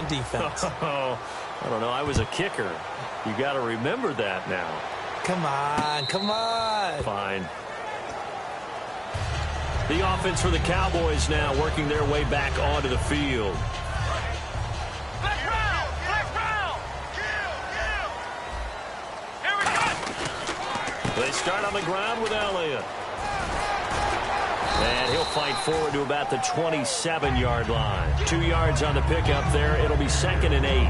on defense. Oh, I don't know. I was a kicker. You got to remember that now. Come on, come on. Fine. The offense for the Cowboys now working their way back onto the field. They start on the ground with Elliott. And he'll fight forward to about the 27-yard line. 2 yards on the pickup there. It'll be 2nd and 8.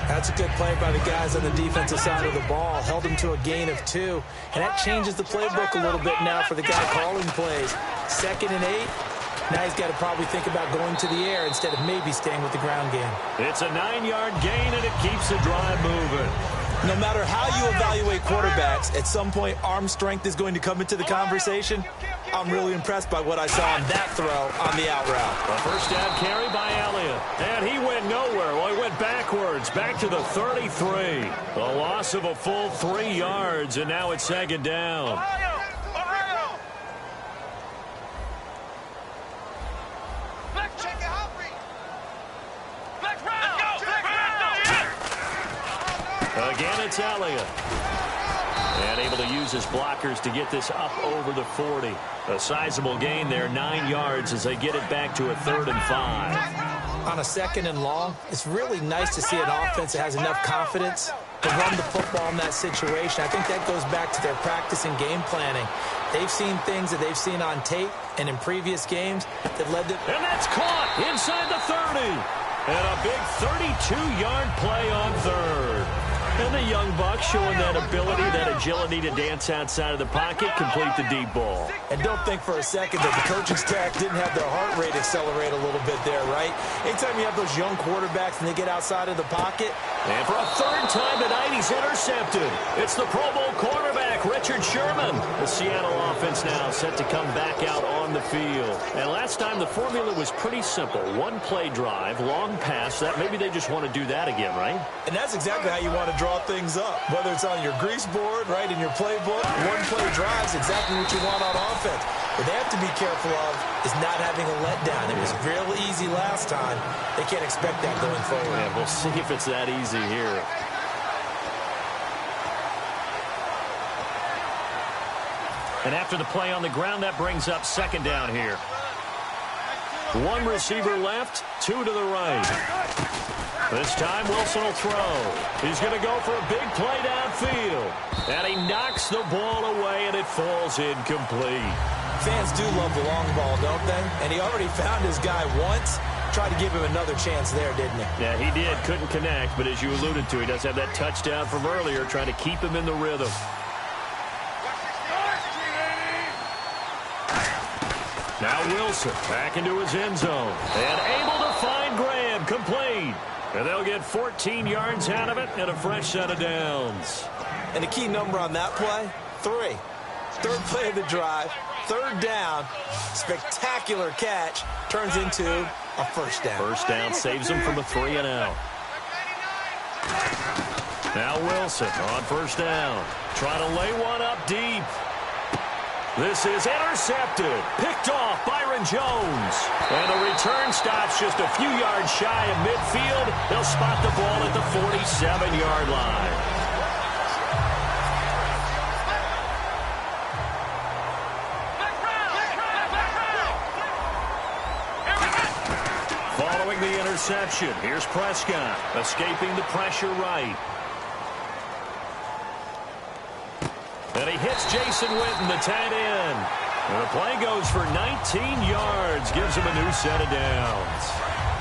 That's a good play by the guys on the defensive side of the ball. Held him to a gain of 2. And that changes the playbook a little bit now for the guy calling plays. 2nd and 8. Now he's got to probably think about going to the air instead of maybe staying with the ground game. It's a 9-yard gain, and it keeps the drive moving. No matter how you evaluate quarterbacks, at some point arm strength is going to come into the conversation. I'm really impressed by what I saw on that throw on the out route. A first down carry by Elliott. And he went nowhere. Well, he went backwards, back to the 33. A loss of a full 3 yards, and now it's 2nd down. Again, it's Elliott. And able to use his blockers to get this up over the 40. A sizable gain there, 9 yards as they get it back to a 3rd and 5. On a 2nd and long, it's really nice to see an offense that has enough confidence to run the football in that situation. I think that goes back to their practice and game planning. They've seen things that they've seen on tape and in previous games that led to... And that's caught inside the 30. And a big 32-yard play on 3rd. And the young buck showing that ability, that agility to dance outside of the pocket, complete the deep ball. And don't think for a second that the coaching staff didn't have their heart rate accelerate a little bit there, right? Anytime you have those young quarterbacks and they get outside of the pocket. And for a 3rd time tonight, he's intercepted. It's the Pro Bowl quarterback, Richard Sherman. The Seattle offense now set to come back out on the field. And last time the formula was pretty simple. 1 play drive, long pass. That maybe they just want to do that again, right? And that's exactly how you want to draw things up. Whether it's on your grease board, right, in your playbook, 1 play drive is exactly what you want on offense. What they have to be careful of is not having a letdown. It was real easy last time. They can't expect that going forward. Yeah, we'll see if it's that easy here. And after the play on the ground, that brings up 2nd down here. 1 receiver left, 2 to the right. This time, Wilson will throw. He's going to go for a big play downfield. And he knocks the ball away, and it falls incomplete. Fans do love the long ball, don't they? And he already found his guy once. Tried to give him another chance there, didn't he? Yeah, he did. Couldn't connect, but as you alluded to, he does have that touchdown from earlier, trying to keep him in the rhythm. Now Wilson back into his end zone. And able to find Graham, complete. And they'll get 14 yards out of it and a fresh set of downs. And the key number on that play, 3. 3rd play of the drive, 3rd down, spectacular catch, turns into a 1st down. 1st down saves him from a 3 and out. Now Wilson on 1st down. Trying to lay one up deep. This is intercepted. Picked off Byron Jones. And the return stops just a few yards shy of midfield. They'll spot the ball at the 47-yard line. Following the interception, here's Prescott, escaping the pressure right. And he hits Jason Witten, the tight end. And the play goes for 19 yards, gives him a new set of downs.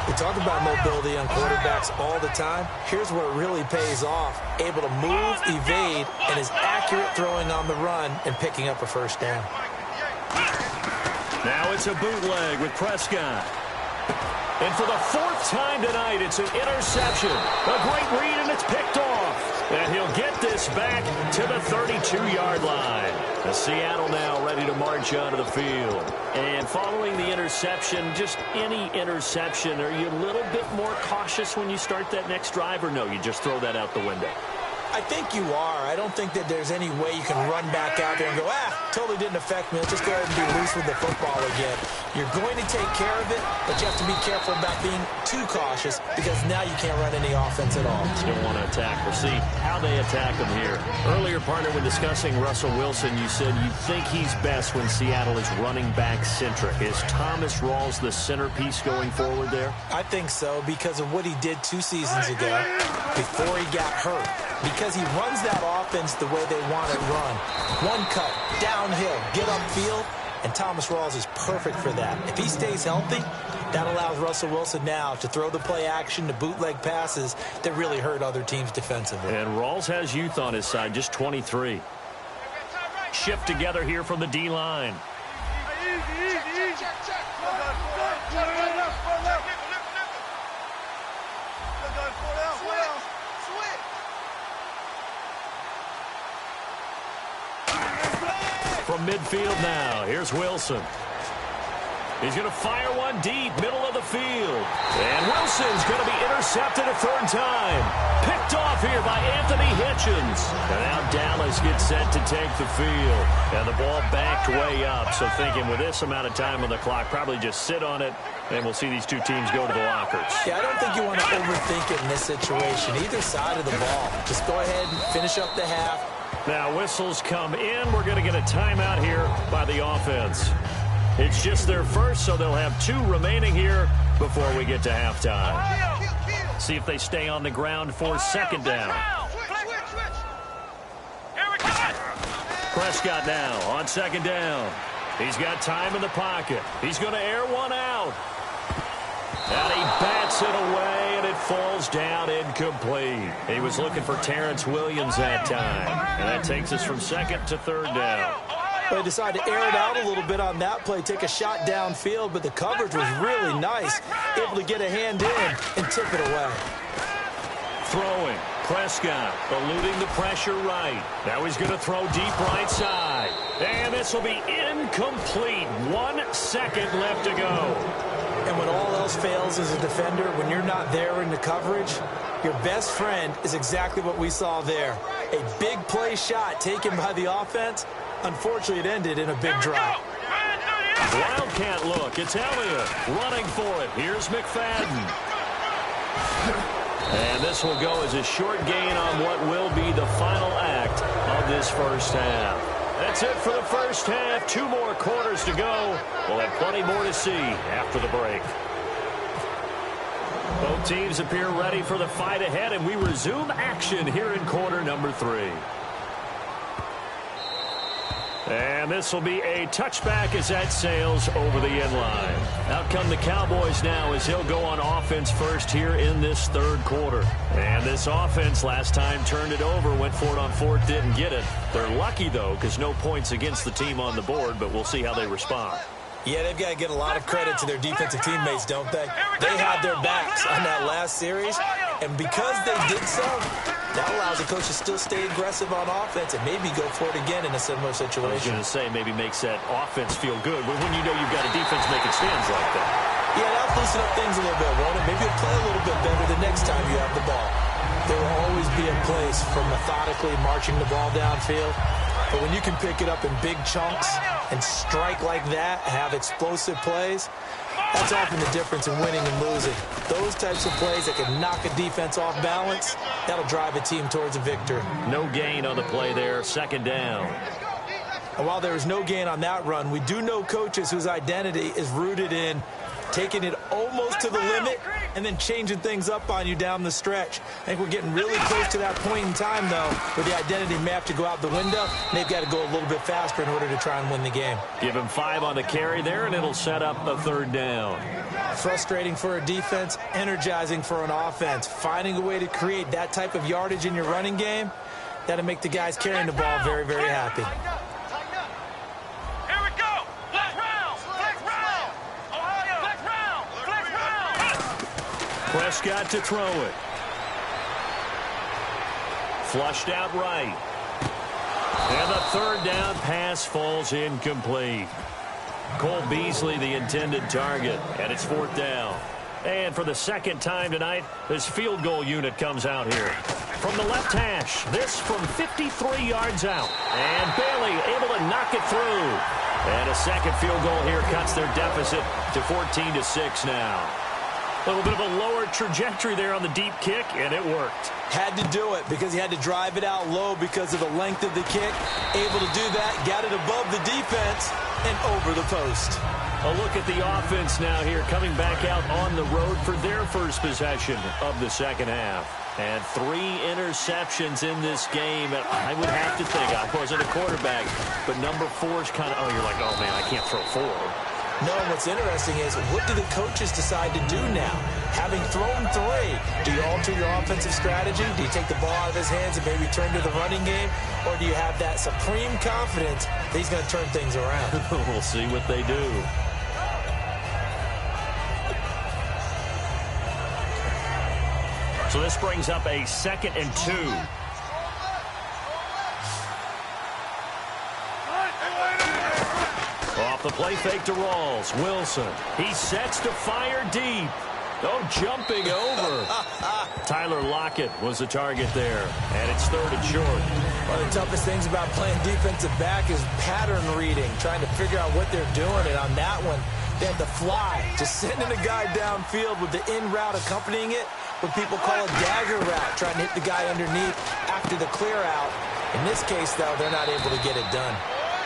We talk about mobility on quarterbacks all the time. Here's where it really pays off. Able to move, evade, and is accurate throwing on the run and picking up a 1st down. Now it's a bootleg with Prescott. And for the 4th time tonight, it's an interception. A great read, and it's picked off. And he'll get this back to the 32-yard line. The Seattle now ready to march onto the field. And following the interception, just any interception, are you a little bit more cautious when you start that next drive, or no, you just throw that out the window? I think you are. I don't think that there's any way you can run back out there and go, totally didn't affect me. Let's just go ahead and be loose with the football again. You're going to take care of it, but you have to be careful about being too cautious because now you can't run any offense at all. You don't want to attack. We'll see how they attack him here. Earlier, partner, when discussing Russell Wilson, you said you think he's best when Seattle is running back-centric. Is Thomas Rawls the centerpiece going forward there? I think so because of what he did 2 seasons ago before he got hurt. Because he runs that offense the way they want it run. One cut, downhill, get upfield. And Thomas Rawls is perfect for that. If he stays healthy, that allows Russell Wilson now to throw the play action, to bootleg passes that really hurt other teams defensively. And Rawls has youth on his side, just 23. Shift together here from the D-line. From midfield now, here's Wilson. He's going to fire one deep, middle of the field. And Wilson's going to be intercepted a 3rd time. Picked off here by Anthony Hitchens. And now Dallas gets set to take the field. And the ball backed way up. So thinking with this amount of time on the clock, probably just sit on it, and we'll see these two teams go to the lockers. Yeah, I don't think you want to overthink it in this situation. Either side of the ball. Just go ahead and finish up the half. Now whistles come in. We're going to get a timeout here by the offense. It's just their first, so they'll have 2 remaining here before we get to halftime. See if they stay on the ground for 2nd down. Prescott now on 2nd down. He's got time in the pocket. He's going to air one out. And he bats it away, and it falls down incomplete. He was looking for Terrence Williams that time. And that takes us from 2nd to 3rd down. They decided to air it out a little bit on that play, take a shot downfield, but the coverage was really nice. Able to get a hand in and tip it away. Throwing. Prescott eluding the pressure right. Now he's going to throw deep right side. And this will be incomplete. 1 second left to go. And when all else fails as a defender, when you're not there in the coverage, your best friend is exactly what we saw there. A big play shot taken by the offense. Unfortunately, it ended in a big drop. Wildcat look. It's Elliott running for it. Here's McFadden. And this will go as a short gain on what will be the final act of this first half. That's it for the first half. 2 more quarters to go. We'll have plenty more to see after the break. Both teams appear ready for the fight ahead, and we resume action here in quarter number 3. And this will be a touchback as that sails over the end line. Out come the Cowboys now as he'll go on offense first here in this 3rd quarter. And this offense last time turned it over, went for it on 4th, didn't get it. They're lucky, though, because no points against the team on the board, but we'll see how they respond. Yeah, they've got to get a lot of credit to their defensive teammates, don't they? They had their backs on that last series, and because they did so, that allows the coach to still stay aggressive on offense and maybe go for it again in a similar situation. I was going to say maybe makes that offense feel good, but when you know you've got a defense making stands like that. Yeah, that'll loosen up things a little bit, won't it? Maybe you'll play a little bit better the next time you have the ball. There will always be a place for methodically marching the ball downfield. But when you can pick it up in big chunks and strike like that, have explosive plays, that's often the difference in winning and losing. Those types of plays that can knock a defense off balance, that'll drive a team towards a victory. No gain on the play there, 2nd down. And while there is no gain on that run, we do know coaches whose identity is rooted in taking it almost to the limit and then changing things up on you down the stretch. I think we're getting really close to that point in time, though, where the identity may have to go out the window, and they've got to go a little bit faster in order to try and win the game. Give him 5 on the carry there, and it'll set up a 3rd down. Frustrating for a defense, energizing for an offense. Finding a way to create that type of yardage in your running game, that'll make the guys carrying the ball very, very happy. Prescott to throw it. Flushed out right. And the 3rd down pass falls incomplete. Cole Beasley, the intended target, and it's 4th down. And for the 2nd time tonight, this field goal unit comes out here. from the left hash. This from 53 yards out. And Bailey able to knock it through. And a second field goal here cuts their deficit to 14-6 now. A little bit of a lower trajectory there on the deep kick, and it worked. Had to do it because he had to drive it out low because of the length of the kick. Able to do that, got it above the defense and over the post. A look at the offense now here, coming back out on the road for their first possession of the second half. And 3 interceptions in this game. And I would have to think, I wasn't a quarterback, but number 4 is kind of, oh, you're like, oh, man, I can't throw 4. No, what's interesting is, what do the coaches decide to do now? Having thrown 3, do you alter your offensive strategy? Do you take the ball out of his hands and maybe turn to the running game? Or do you have that supreme confidence that he's going to turn things around? We'll see what they do. So this brings up a 2nd and 2. Off the play fake to Rawls. Wilson. He sets to fire deep. Oh, jumping over. Tyler Lockett was the target there. And it's 3rd and short. One of the toughest things about playing defensive back is pattern reading, trying to figure out what they're doing. And on that one, they had to fly, just sending a guy downfield with the in route accompanying it, what people call a dagger route, trying to hit the guy underneath after the clear out. In this case, though, they're not able to get it done.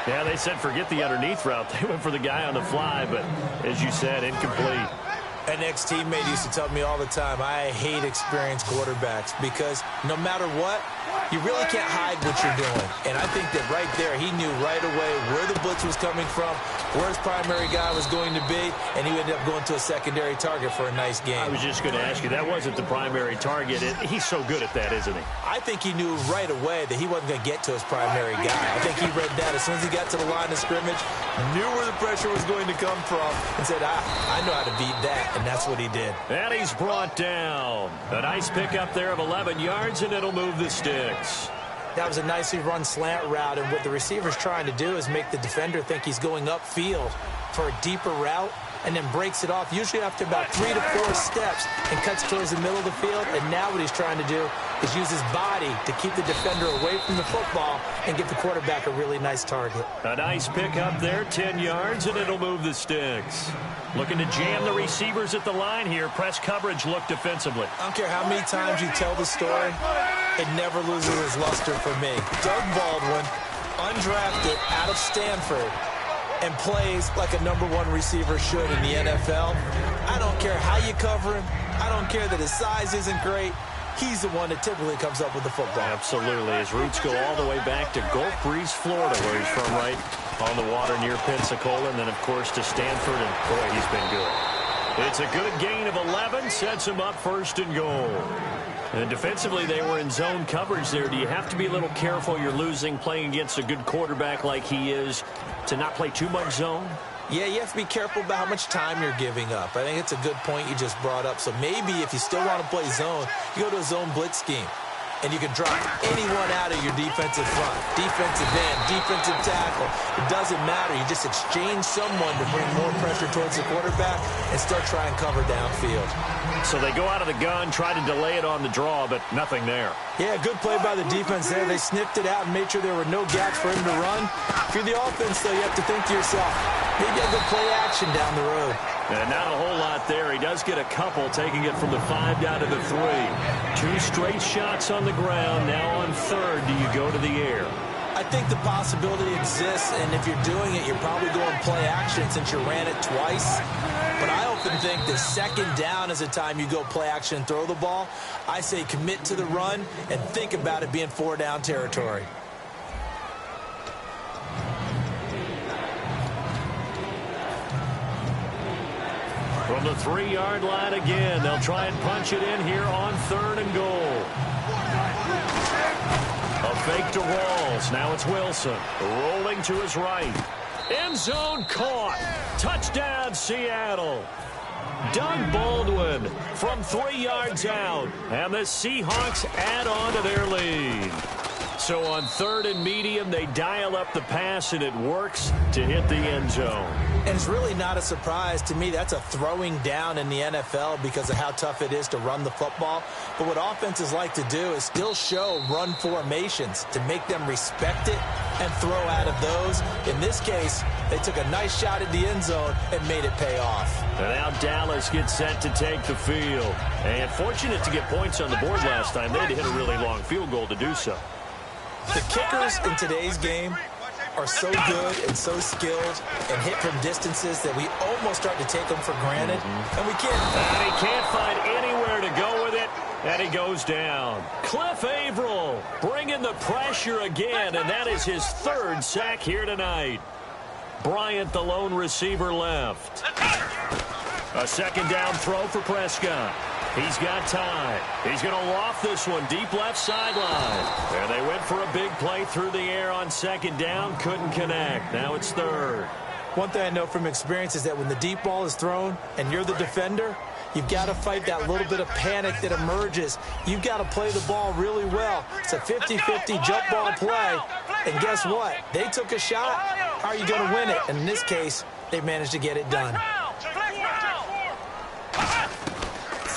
Yeah, they said forget the underneath route. They went for the guy on the fly, but as you said, incomplete. An ex-teammate used to tell me all the time, I hate experienced quarterbacks because no matter what, you really can't hide what you're doing. And I think that right there, he knew right away where the blitz was coming from, where his primary guy was going to be, and he ended up going to a secondary target for a nice game. I was just going to ask you, that wasn't the primary target. He's so good at that, isn't he? I think he knew right away that he wasn't going to get to his primary guy. I think he read that as soon as he got to the line of scrimmage, knew where the pressure was going to come from, and said, I know how to beat that, and that's what he did. And he's brought down. A nice pickup there of 11 yards, and it'll move the sticks. That was a nicely run slant route, and what the receiver's trying to do is make the defender think he's going upfield for a deeper route, and then breaks it off, usually after about 3 to 4 steps, and cuts towards the middle of the field. And now what he's trying to do is use his body to keep the defender away from the football and give the quarterback a really nice target. A nice pickup there, 10 yards, and it'll move the sticks. Looking to jam the receivers at the line here. Press coverage look defensively. I don't care how many times you tell the story, it never loses its luster for me. Doug Baldwin, undrafted out of Stanford, and plays like a #1 receiver should in the NFL. I don't care how you cover him. I don't care that his size isn't great. He's the one that typically comes up with the football. Absolutely. His roots go all the way back to Gulf Breeze, Florida, where he's from, right on the water near Pensacola, and then, of course, to Stanford, and, boy, he's been good. It's a good gain of 11, sets him up 1st and goal. And defensively, they were in zone coverage there. Do you have to be a little careful? You're losing, playing against a good quarterback like he is, to not play too much zone? Yeah, you have to be careful about how much time you're giving up. I think it's a good point you just brought up. So maybe if you still want to play zone, you go to a zone blitz scheme. And you can drop anyone out of your defensive front. Defensive end, defensive tackle. It doesn't matter. You just exchange someone to bring more pressure towards the quarterback and still try and cover downfield. So they go out of the gun, try to delay it on the draw, but nothing there. Yeah, good play by the defense there. They sniffed it out and made sure there were no gaps for him to run. If you're the offense, though, you have to think to yourself, maybe I go play action down the road. And not a whole lot there. He does get a couple, taking it from the 5 down to the 3. 2 straight shots on the ground. Now on 3rd, do you go to the air? I think the possibility exists, and if you're doing it, you're probably going play action since you ran it twice. But I often think the 2nd down is the time you go play action and throw the ball. I say commit to the run and think about it being 4 down territory. From the 3-yard line again, they'll try and punch it in here on 3rd and goal. A fake to Rawls. Now it's Wilson. Rolling to his right. End zone caught. Touchdown, Seattle. Doug Baldwin from 3 yards out. And the Seahawks add on to their lead. So on 3rd and medium, they dial up the pass, and it works to hit the end zone. And it's really not a surprise to me. That's a throwing down in the NFL because of how tough it is to run the football. But what offenses like to do is still show run formations to make them respect it and throw out of those. In this case, they took a nice shot at the end zone and made it pay off. And now Dallas gets set to take the field. And fortunate to get points on the board last time. They had to hit a really long field goal to do so. The kickers in today's game are so good and so skilled and hit from distances that we almost start to take them for granted. And we can't. And he can't find anywhere to go with it. And he goes down. Cliff Averill bringing the pressure again, and that is his 3rd sack here tonight. Bryant, the lone receiver, left. A 2nd down throw for Prescott. He's got time. He's going to loft this one deep left sideline. And they went for a big play through the air on 2nd down. Couldn't connect. Now it's 3rd. One thing I know from experience is that when the deep ball is thrown and you're the defender, you've got to fight that little bit of panic that emerges. You've got to play the ball really well. It's a 50-50 jump ball play. And guess what? They took a shot. How are you going to win it? And in this case, they managed to get it done.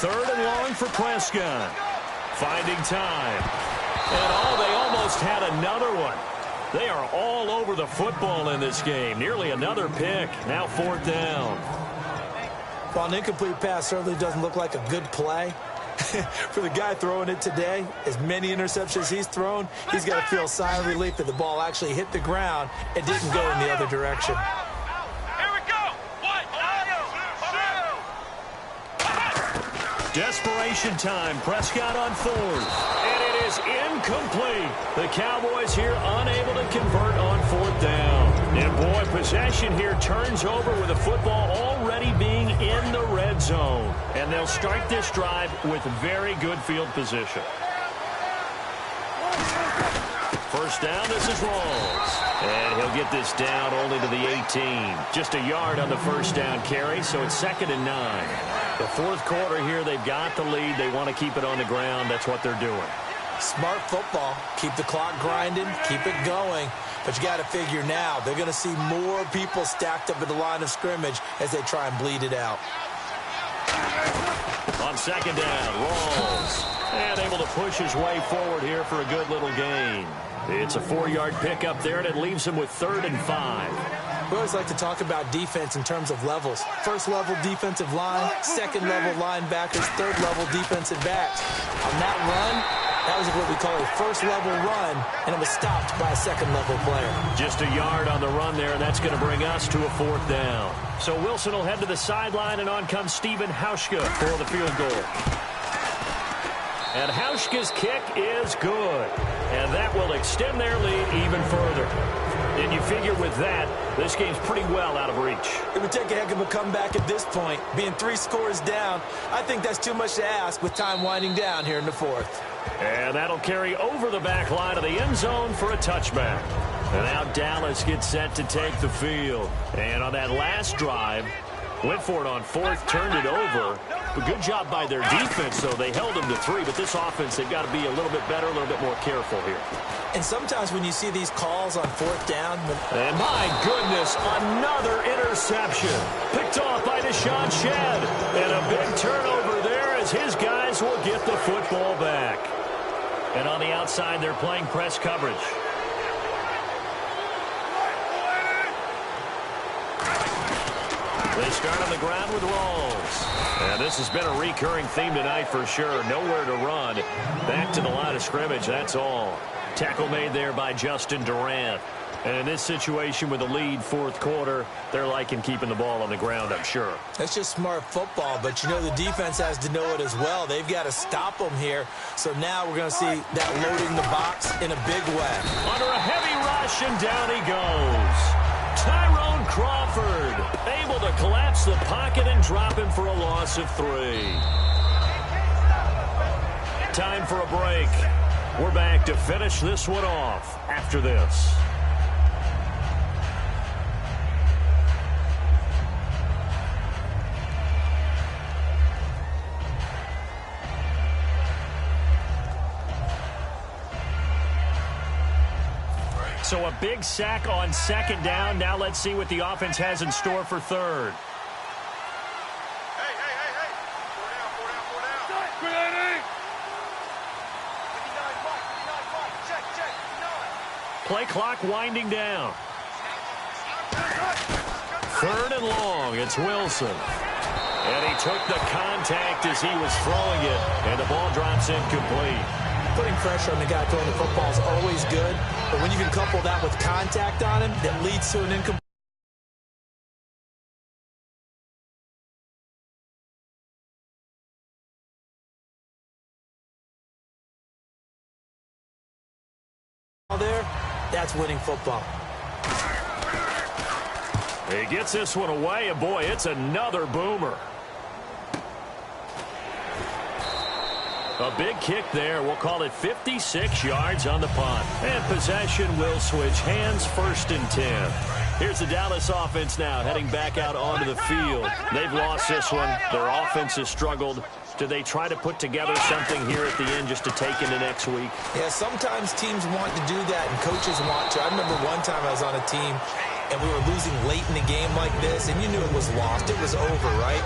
3rd and long for Prescott. Finding time. And they almost had another one. They are all over the football in this game. Nearly another pick. Now 4th down. While an incomplete pass certainly doesn't look like a good play, for the guy throwing it today, as many interceptions he's thrown, he's got to feel a sigh of relief that the ball actually hit the ground and didn't go in the other direction. Desperation time. Prescott on 4th. And it is incomplete. The Cowboys here unable to convert on 4th down. And boy, possession here turns over with the football already being in the red zone. And they'll start this drive with very good field position. 1st down, this is Rawls. And he'll get this down only to the 18. Just a yard on the 1st down carry, so it's 2nd and 9. The 4th quarter here, they've got the lead. They want to keep it on the ground. That's what they're doing. Smart football. Keep the clock grinding. Keep it going. But you got to figure now, they're going to see more people stacked up at the line of scrimmage as they try and bleed it out. On 2nd down, Rawls. And able to push his way forward here for a good little gain. It's a 4-yard pickup there, and it leaves him with 3rd and 5. We always like to talk about defense in terms of levels. 1st level defensive line, 2nd level linebackers, 3rd level defensive backs. On that run, that was what we call a 1st level run, and it was stopped by a 2nd level player. Just a yard on the run there, and that's going to bring us to a 4th down. So Wilson will head to the sideline, and on comes Stephen Hauschka for the field goal. And Hauschka's kick is good. And that will extend their lead even further. And you figure with that, this game's pretty well out of reach. It would take a heck of a comeback at this point. Being 3 scores down, I think that's too much to ask with time winding down here in the 4th. And that'll carry over the back line of the end zone for a touchback. And now Dallas gets set to take the field. And on that last drive, went for it on 4th, turned it over. But good job by their defense, though. They held them to 3, but this offense, they've got to be a little bit better, a little bit more careful here. And sometimes when you see these calls on 4th down... And my goodness, another interception. Picked off by Deshaun Shedd. And a big turnover there as his guys will get the football back. And on the outside, they're playing press coverage. They start on the ground with Rawls. And this has been a recurring theme tonight for sure. Nowhere to run. Back to the line of scrimmage, that's all. Tackle made there by Justin Durant. And in this situation with a lead 4th quarter, they're liking keeping the ball on the ground, I'm sure. That's just smart football, but you know the defense has to know it as well. They've got to stop them here. So now we're going to see that loading the box in a big way. Under a heavy rush, and down he goes. Tyrone Crawford able to collapse the pocket and drop him for a loss of 3. Time for a break. We're back to finish this one off after this. So a big sack on second down. Now let's see what the offense has in store for third. Play clock winding down. Third and long. It's Wilson. And he took the contact as he was throwing it. And the ball drops incomplete. Putting pressure on the guy throwing the football is always good. But when you can couple that with contact on him, that leads to an incomplete. There, that's winning football. He gets this one away, and boy, it's another boomer. A big kick there. We'll call it 56 yards on the punt. And possession will switch hands, 1st and 10. Here's the Dallas offense now heading back out onto the field. They've lost this one. Their offense has struggled. Do they try to put together something here at the end just to take into next week? Yeah, sometimes teams want to do that and coaches want to. I remember one time I was on a team and we were losing late in the game like this, and you knew it was lost. It was over, right?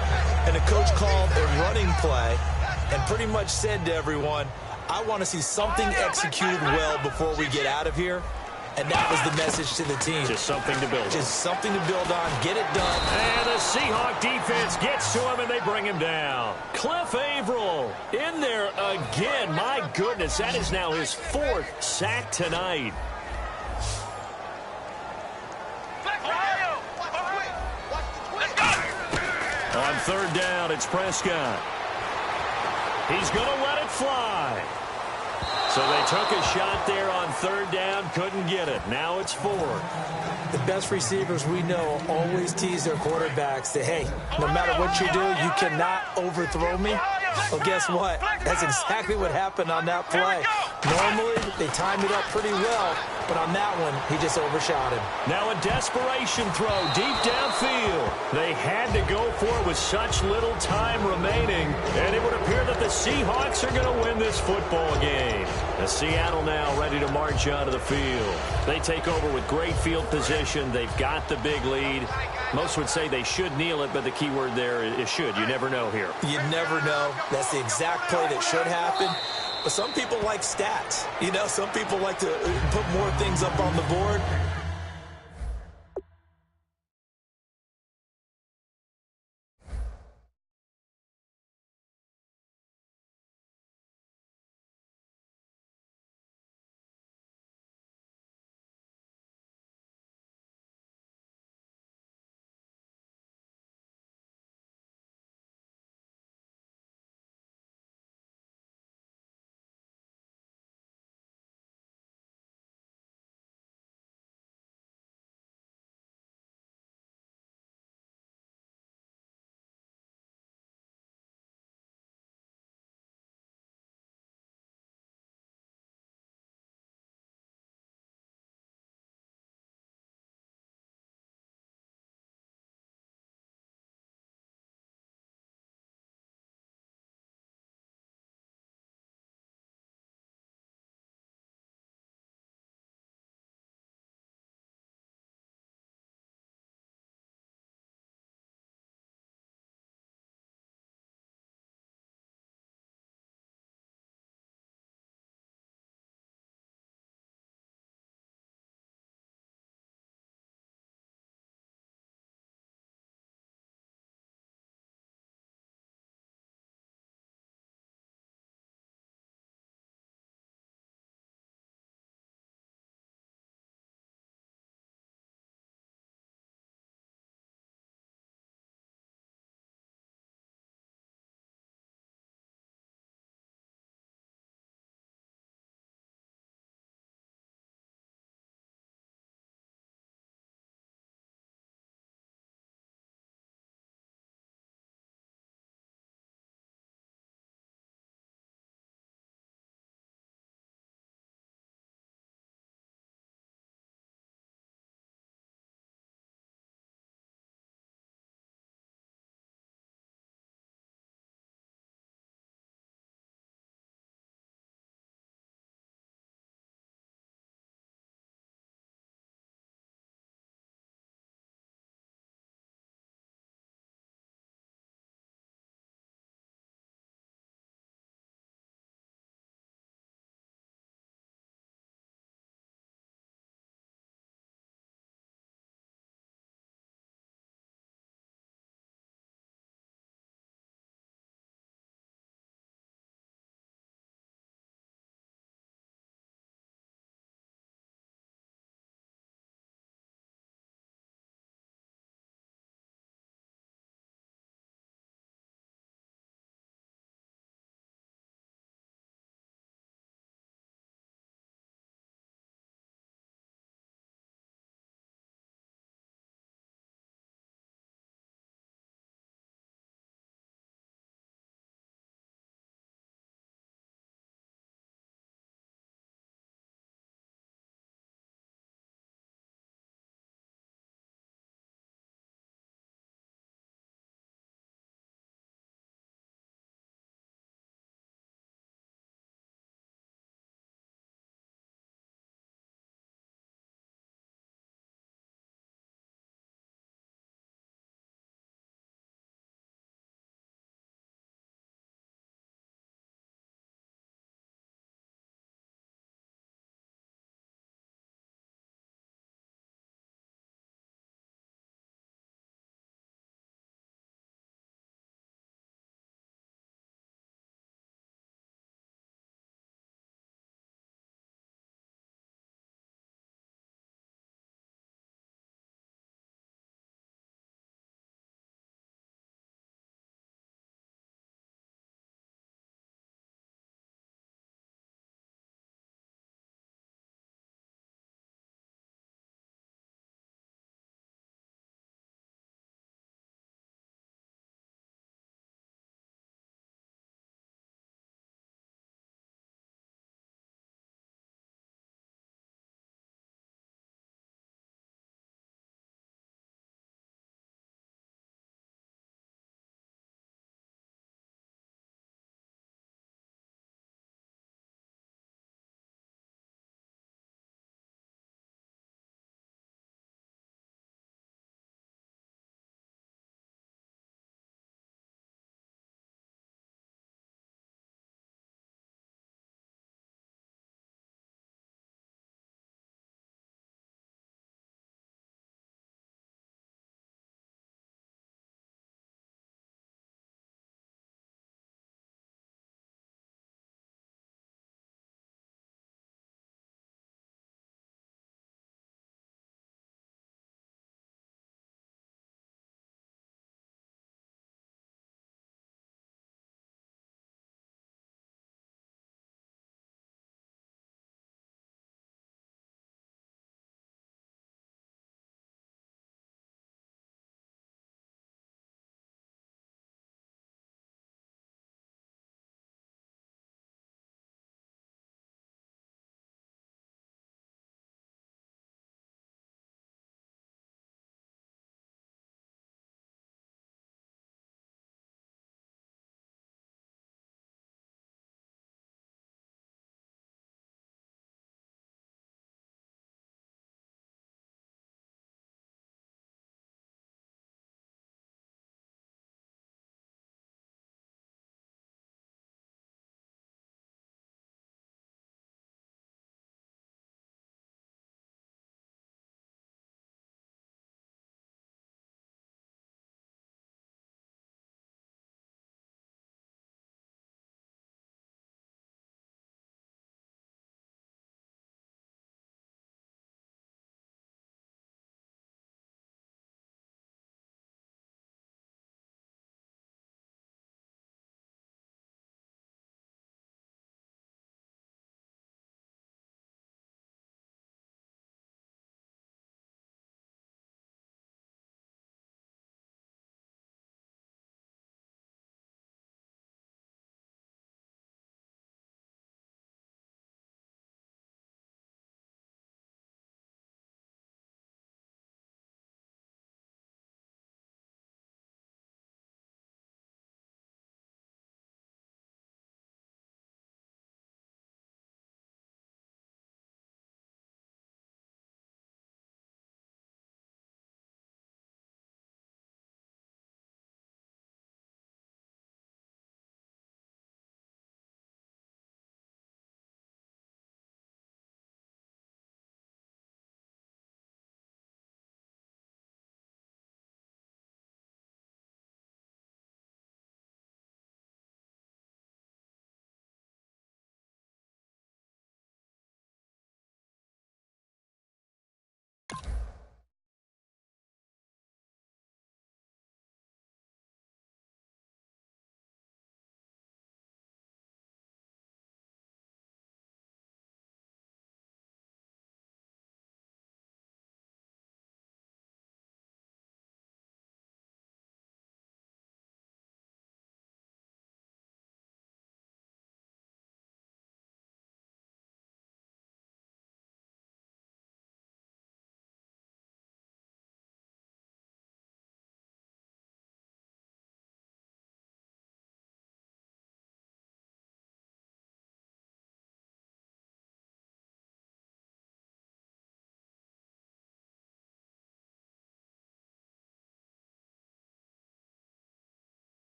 And the coach called a running play and pretty much said to everyone, I want to see something executed well before we get out of here. And that was the message to the team. Just something to build on. Just something to build on. Get it done. And the Seahawk defense gets to him, and they bring him down. Cliff Averill in there again. My goodness, that is now his 4th sack tonight. On 3rd down, it's Prescott. He's going to let it fly. So they took a shot there on 3rd down, couldn't get it. Now it's 4th. The best receivers we know always tease their quarterbacks that, hey, no matter what you do, you cannot overthrow me. Well, guess what? That's exactly what happened on that play. Normally, they time it up pretty well, but on that one, he just overshot him. Now a desperation throw deep downfield. They had to go for it with such little time remaining, and it would appear that the Seahawks are going to win this football game. As Seattle now ready to march onto the field. They take over with great field position. They've got the big lead. Most would say they should kneel it, but the key word there is should. You never know here. You never know. That's the exact play that should happen. But some people like stats. You know, some people like to put more things up on the board.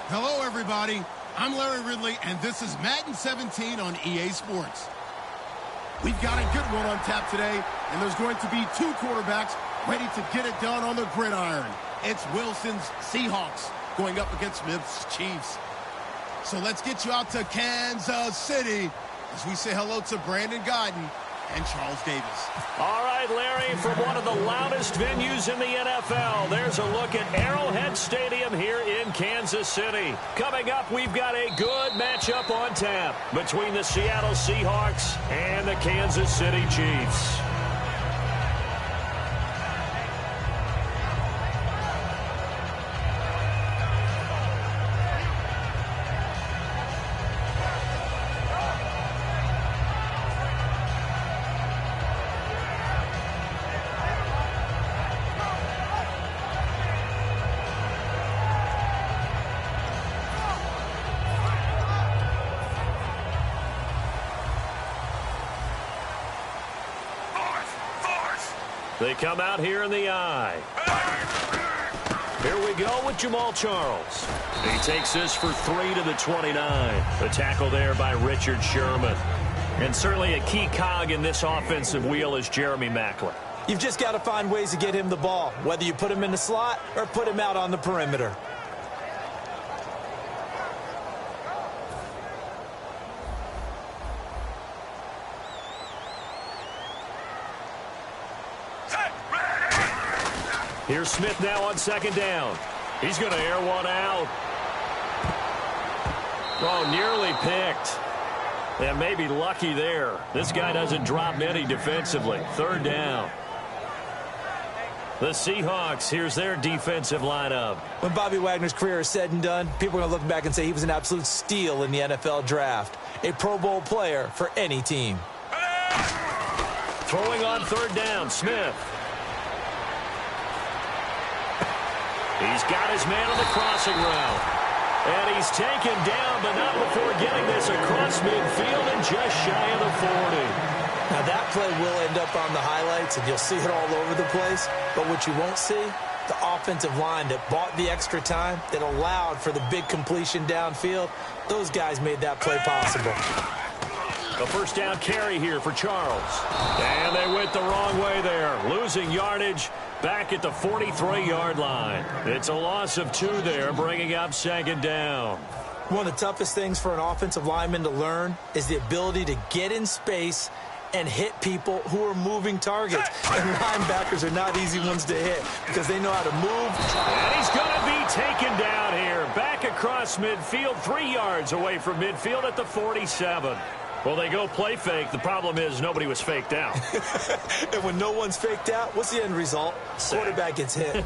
Hello, everybody. I'm Larry Ridley, and this is Madden 17 on EA Sports. We've got a good one on tap today, and there's going to be two quarterbacks ready to get it done on the gridiron. It's Wilson's Seahawks going up against Smith's Chiefs. So let's get you out to Kansas City as we say hello to Brandon Godden and Charles Davis. All right, Larry, from one of the loudest venues in the NFL, there's a look at Arrowhead Stadium here in Kansas City. Coming up, we've got a good matchup on tap between the Seattle Seahawks and the Kansas City Chiefs. They come out here in the eye. Here we go with Jamal Charles. He takes this for 3 to the 29. The tackle there by Richard Sherman. And certainly a key cog in this offensive wheel is Jeremy Maclin. You've just got to find ways to get him the ball, whether you put him in the slot or put him out on the perimeter. Here's Smith now on second down. He's going to air one out. Oh, nearly picked. And maybe lucky there. This guy doesn't drop many defensively. Third down. The Seahawks, here's their defensive lineup. When Bobby Wagner's career is said and done, people are going to look back and say he was an absolute steal in the NFL draft. A Pro Bowl player for any team. Throwing on third down, Smith. He's got his man on the crossing route. And he's taken down, but not before getting this across midfield and just shy of the 40. Now that play will end up on the highlights, and you'll see it all over the place. But what you won't see, the offensive line that bought the extra time, that allowed for the big completion downfield, those guys made that play possible. A first down carry here for Charles. And they went the wrong way there, losing yardage back at the 43-yard line. It's a loss of 2 there, bringing up second down. One of the toughest things for an offensive lineman to learn is the ability to get in space and hit people who are moving targets. And linebackers are not easy ones to hit because they know how to move. And he's going to be taken down here, back across midfield, 3 yards away from midfield at the 47. Well, they go play fake. The problem is nobody was faked out. And when no one's faked out, what's the end result? Quarterback gets hit.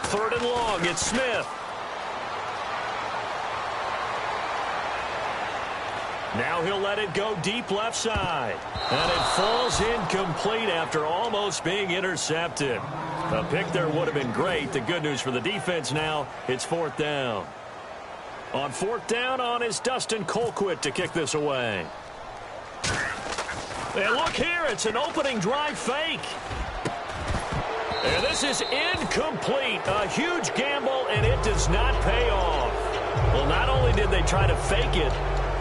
Third and long, it's Smith. Now he'll let it go deep left side. And it falls incomplete after almost being intercepted. A pick there would have been great. The good news for the defense now, it's fourth down. On fourth down is Dustin Colquitt to kick this away. And look here, it's an opening drive fake. And this is incomplete. A huge gamble, and it does not pay off. Well, not only did they try to fake it,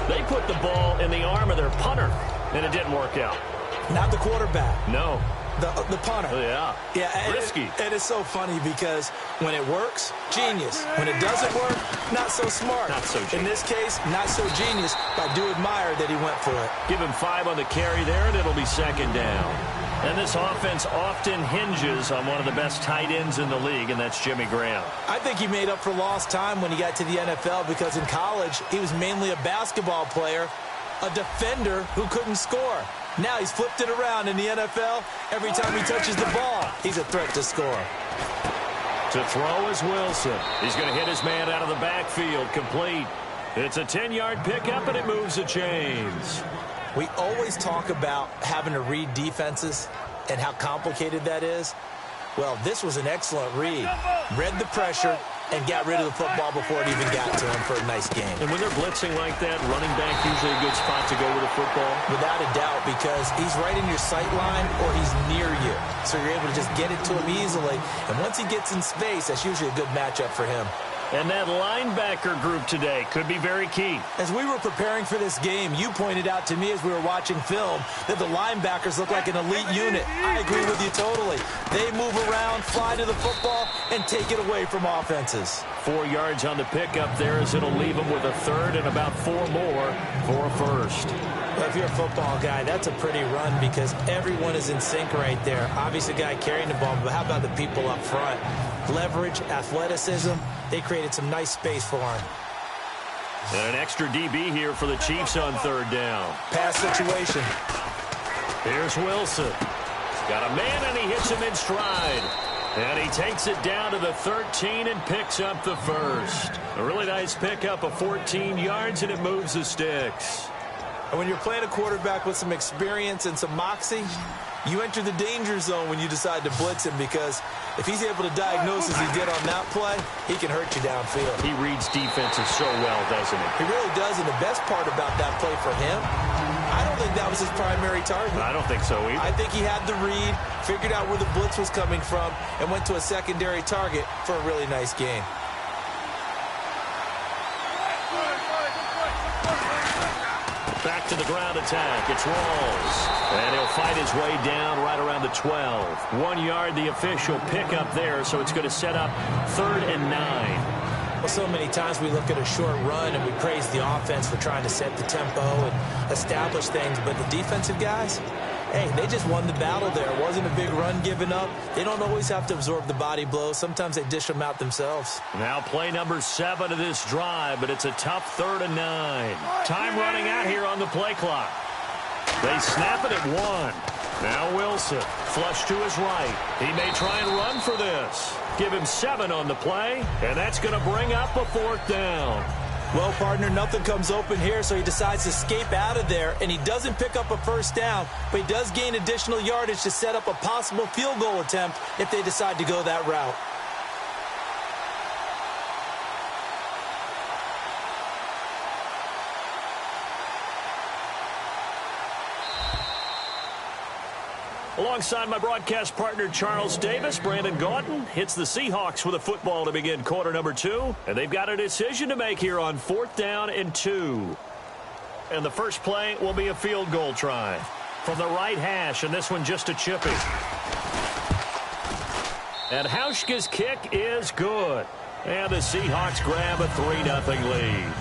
they put the ball in the arm of their punter, and it didn't work out. Not the quarterback. No. The punter. Yeah, risky. And it's so funny because when it works, genius. When it doesn't work, not so smart. Not so genius. In this case, not so genius, but I do admire that he went for it. Give him 5 on the carry there, and it'll be second down. And this offense often hinges on one of the best tight ends in the league, and that's Jimmy Graham. I think he made up for lost time when he got to the NFL because in college, he was mainly a basketball player, a defender who couldn't score. Now he's flipped it around in the NFL. Every time he touches the ball, he's a threat to score. To throw is Wilson. He's going to hit his man out of the backfield, complete. It's a 10-yard pickup, and it moves the chains. We always talk about having to read defenses and how complicated that is. Well, this was an excellent read. Read the pressure, and got rid of the football before it even got to him for a nice gain. And when they're blitzing like that, running back usually a good spot to go with the football? Without a doubt, because he's right in your sight line or he's near you. So you're able to just get it to him easily. And once he gets in space, that's usually a good matchup for him. And that linebacker group today could be very key. As we were preparing for this game, you pointed out to me as we were watching film that the linebackers look like an elite unit. I agree with you totally. They move around, fly to the football, and take it away from offenses. 4 yards on the pickup there as it'll leave them with a third and about 4 more for a first. Well, if you're a football guy, that's a pretty run because everyone is in sync right there. Obviously, the guy carrying the ball, but how about the people up front? Leverage, athleticism, they created some nice space for him. And an extra DB here for the Chiefs on third down. Pass situation. Here's Wilson. Got a man, and he hits him in stride. And he takes it down to the 13 and picks up the first. A really nice pickup of 14 yards, and it moves the sticks. And when you're playing a quarterback with some experience and some moxie, you enter the danger zone when you decide to blitz him because if he's able to diagnose as he did on that play, he can hurt you downfield. He reads defenses so well, doesn't he? He really does, and the best part about that play for him, I don't think that was his primary target. I don't think so either. I think he had the read, figured out where the blitz was coming from, and went to a secondary target for a really nice gain. Back to the ground attack. It's Rawls. And he'll fight his way down right around the 12. 1 yard, the official pickup there, so it's going to set up 3rd and 9. Well, so many times we look at a short run and we praise the offense for trying to set the tempo and establish things, but the defensive guys, hey, they just won the battle there. It wasn't a big run given up. They don't always have to absorb the body blows. Sometimes they dish them out themselves. Now play number 7 of this drive, but it's a tough 3rd and 9. Time running out here on the play clock. They snap it at 1. Now Wilson, flush to his right. He may try and run for this. Give him 7 on the play, and that's going to bring up a 4th down. Well, partner, nothing comes open here, so he decides to escape out of there, and he doesn't pick up a first down, but he does gain additional yardage to set up a possible field goal attempt if they decide to go that route. Alongside my broadcast partner, Charles Davis, Brandon Gaudin hits the Seahawks with a football to begin quarter number 2. And they've got a decision to make here on 4th down and 2. And the first play will be a field goal try from the right hash, and this one just a chippy. And Hauschka's kick is good. And the Seahawks grab a 3-0 lead.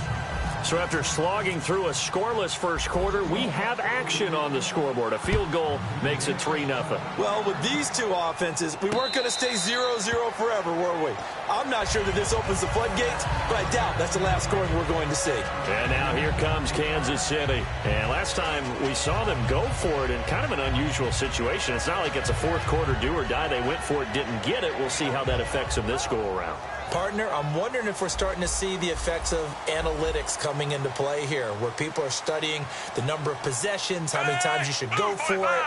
So after slogging through a scoreless first quarter, we have action on the scoreboard. A field goal makes it 3-0. Well, with these two offenses, we weren't going to stay 0-0 forever, were we? I'm not sure that this opens the floodgates, but I doubt that's the last scoring we're going to see. And now here comes Kansas City. And last time we saw them go for it in kind of an unusual situation. It's not like it's a fourth quarter do or die. They went for it, didn't get it. We'll see how that affects them this go-around. Partner, I'm wondering if we're starting to see the effects of analytics coming into play here, where people are studying the number of possessions, how many times you should go for it,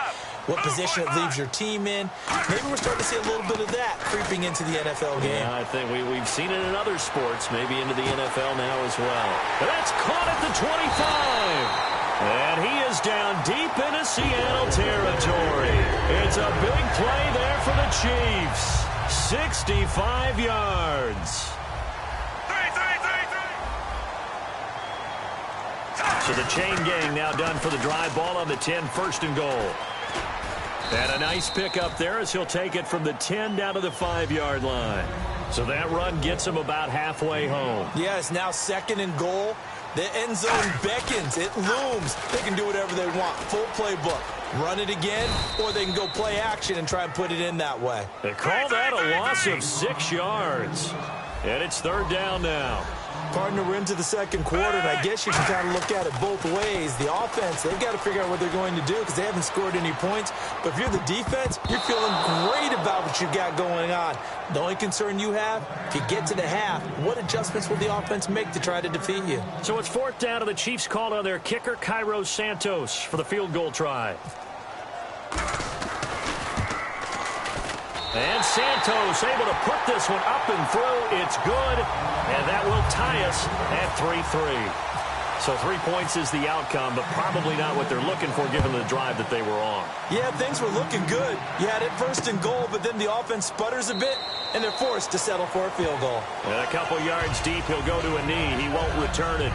what position it leaves your team in. Maybe we're starting to see a little bit of that creeping into the NFL game. Yeah, I think we've seen it in other sports, maybe into the NFL now as well. But that's caught at the 25. And he is down deep into Seattle territory. It's a big play there for the Chiefs. 65 yards. So the chain gang now done for the drive. Ball on the 10, 1st and goal. And a nice pickup there as he'll take it from the 10 down to the 5-yard line. So that run gets him about halfway home. Yeah, it's now 2nd and goal. The end zone beckons. It looms. They can do whatever they want. Full playbook. Run it again, or they can go play action and try and put it in that way. They call that a loss of 6 yards. And it's 3rd down now. Partner, we're into the 2nd quarter, and I guess you can kind of look at it both ways. The offense, they've got to figure out what they're going to do because they haven't scored any points. But if you're the defense, you're feeling great about what you got going on. The only concern you have, if you get to the half, what adjustments will the offense make to try to defeat you? So it's 4th down, and the Chiefs called on their kicker, Cairo Santos, for the field goal try. And Santos able to put this one up and through. It's good, and that will tie us at 3-3. So 3 points is the outcome, but probably not what they're looking for given the drive that they were on. Yeah, things were looking good. You had it first and goal, but then the offense sputters a bit, and they're forced to settle for a field goal. And a couple yards deep, he'll go to a knee. He won't return it,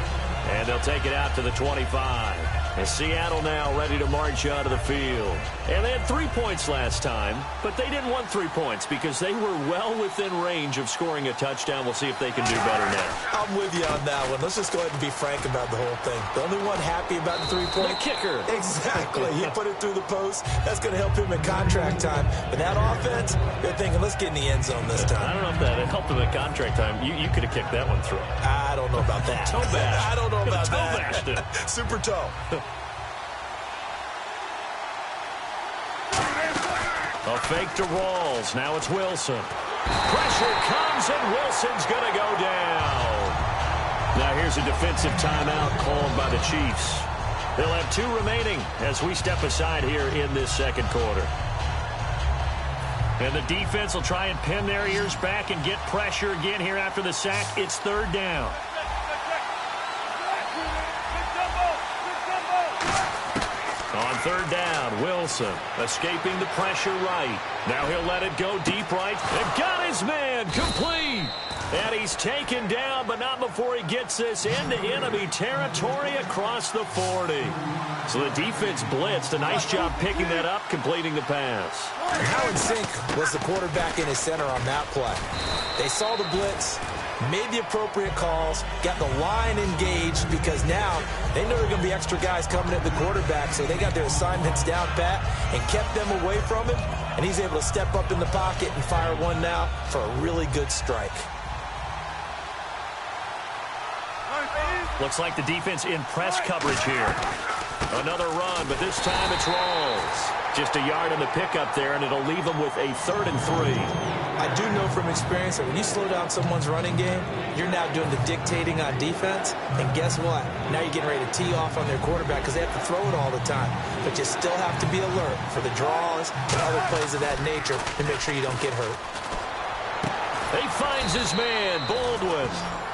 and they'll take it out to the 25. And Seattle now ready to march out of the field. And they had 3 points last time, but they didn't want 3 points because they were well within range of scoring a touchdown. We'll see if they can do better now. I'm with you on that one. Let's just go ahead and be frank about the whole thing. The only one happy about the 3-point. The kicker. Exactly. He put it through the post. That's going to help him in contract time. But that offense, they're thinking, let's get in the end zone this time. I don't know if that helped him in contract time. You could have kicked that one through. I don't know about that. Toe bash. I don't know about toe that. Bashed it. Super toe. A fake to Rawls. Now it's Wilson. Pressure comes, and Wilson's going to go down. Now here's a defensive timeout called by the Chiefs. They'll have 2 remaining as we step aside here in this second quarter. And the defense will try and pin their ears back and get pressure again here after the sack. It's 3rd down. On 3rd down, Wilson escaping the pressure right. Now he'll let it go deep right. And got his man complete. And he's taken down, but not before he gets this into enemy territory across the 40. So the defense blitzed. A nice job picking that up, completing the pass. How in sync was the quarterback in his center on that play? They saw the blitz, made the appropriate calls, got the line engaged because now they know there are going to be extra guys coming at the quarterback, so they got their assignments down pat and kept them away from him, and he's able to step up in the pocket and fire one now for a really good strike. Looks like the defense in press coverage here. Another run, but this time it's Rawls. Just a yard on the pickup there, and it'll leave them with a 3rd and 3. I do know from experience that when you slow down someone's running game, you're now doing the dictating on defense. And guess what? Now you're getting ready to tee off on their quarterback because they have to throw it all the time. But you still have to be alert for the draws and other plays of that nature to make sure you don't get hurt. He finds his man, Baldwin.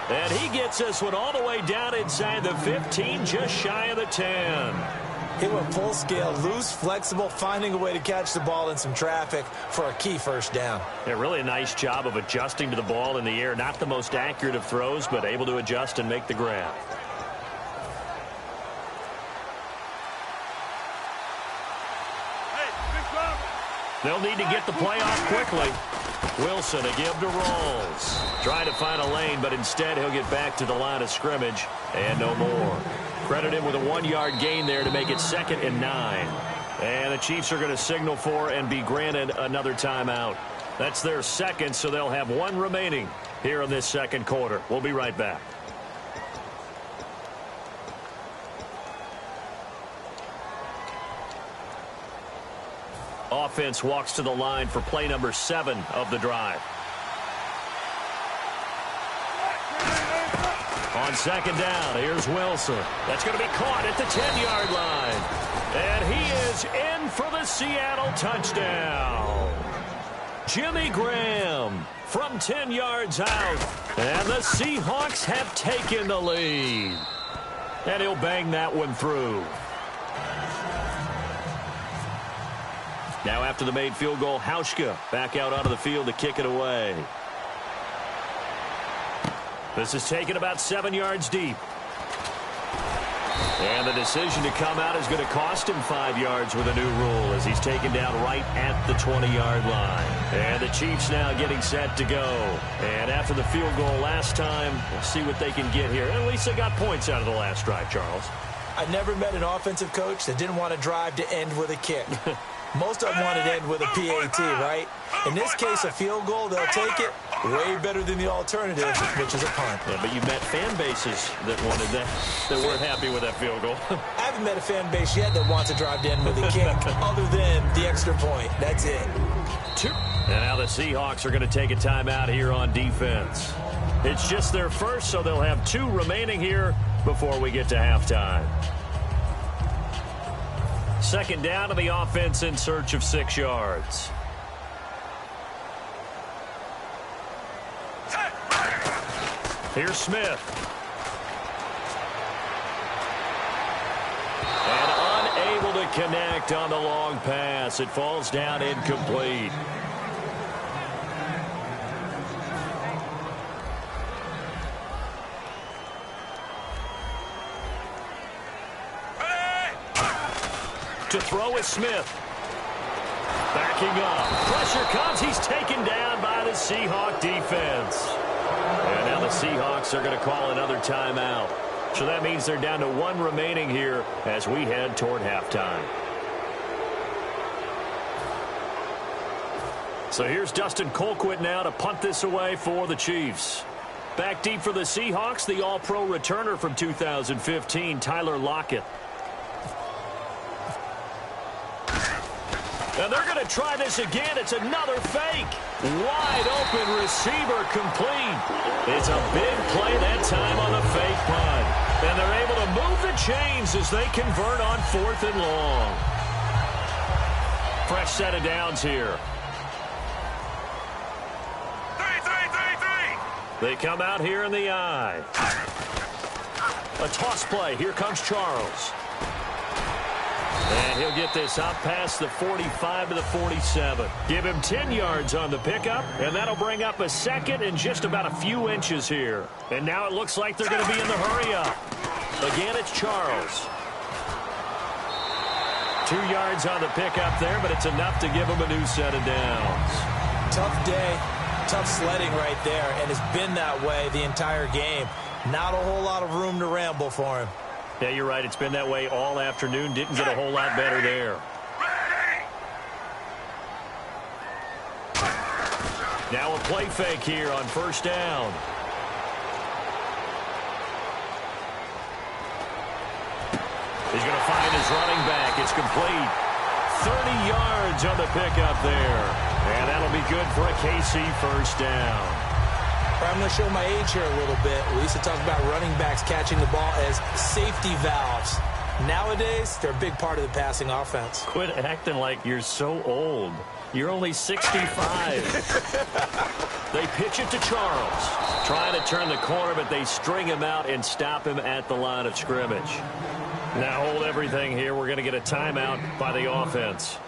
And he gets this one all the way down inside the 15, just shy of the 10. He went full scale, loose, flexible, finding a way to catch the ball in some traffic for a key 1st down. Yeah, really a nice job of adjusting to the ball in the air. Not the most accurate of throws, but able to adjust and make the grab. They'll need to get the play off quickly. Wilson, a give to Rawls. Trying to find a lane, but instead he'll get back to the line of scrimmage and no more. Credit him with a 1-yard gain there to make it 2nd and 9. And the Chiefs are going to signal for and be granted another timeout. That's their 2nd, so they'll have 1 remaining here in this second quarter. We'll be right back. Offense walks to the line for play number 7 of the drive. On 2nd down, here's Wilson. That's going to be caught at the 10-yard line. And he is in for the Seattle touchdown. Jimmy Graham from 10 yards out. And the Seahawks have taken the lead. And he'll bang that one through. Now after the made field goal, Hauschka back out onto the field to kick it away. This is taken about 7 yards deep. And the decision to come out is going to cost him 5 yards with a new rule as he's taken down right at the 20-yard line. And the Chiefs now getting set to go. And after the field goal last time, we'll see what they can get here. At least they got points out of the last drive, Charles. I never met an offensive coach that didn't want to drive to end with a kick. Most of them want to end with a PAT, right? In this case, a field goal, they'll take it. Way better than the alternative, which is a punt. Yeah, but you met fan bases that wanted that weren't happy with that field goal. I haven't met a fan base yet that wants to drive to end with a kick other than the extra point. That's it. And now the Seahawks are going to take a timeout here on defense. It's just their first, so they'll have 2 remaining here before we get to halftime. 2nd down to the offense in search of 6 yards. Here's Smith. And unable to connect on the long pass. It falls down incomplete. To throw is Smith. Backing up. Pressure comes. He's taken down by the Seahawk defense. And now the Seahawks are going to call another timeout. So that means they're down to 1 remaining here as we head toward halftime. So here's Dustin Colquitt now to punt this away for the Chiefs. Back deep for the Seahawks, the All-Pro returner from 2015, Tyler Lockett. And they're going to try this again. It's another fake. Wide open receiver complete. It's a big play that time on the fake punt. And they're able to move the chains as they convert on 4th and long. Fresh set of downs here. They come out here in the I. A toss play. Here comes Charles. And he'll get this out past the 45 to the 47. Give him 10 yards on the pickup, and that'll bring up a second and just about a few inches here. And now it looks like they're going to be in the hurry-up. Again, it's Charles. 2 yards on the pickup there, but it's enough to give him a new set of downs. Tough day, tough sledding right there, and it's been that way the entire game. Not a whole lot of room to ramble for him. Yeah, you're right. It's been that way all afternoon. Didn't get a whole lot better there. Now a play fake here on 1st down. He's going to find his running back. It's complete. 30 yards on the pickup there. And that'll be good for a KC 1st down. I'm going to show my age here a little bit. We used to talk about running backs catching the ball as safety valves. Nowadays, they're a big part of the passing offense. Quit acting like you're so old. You're only 65. They pitch it to Charles. Trying to turn the corner, but they string him out and stop him at the line of scrimmage. Now hold everything here. We're going to get a timeout by the offense.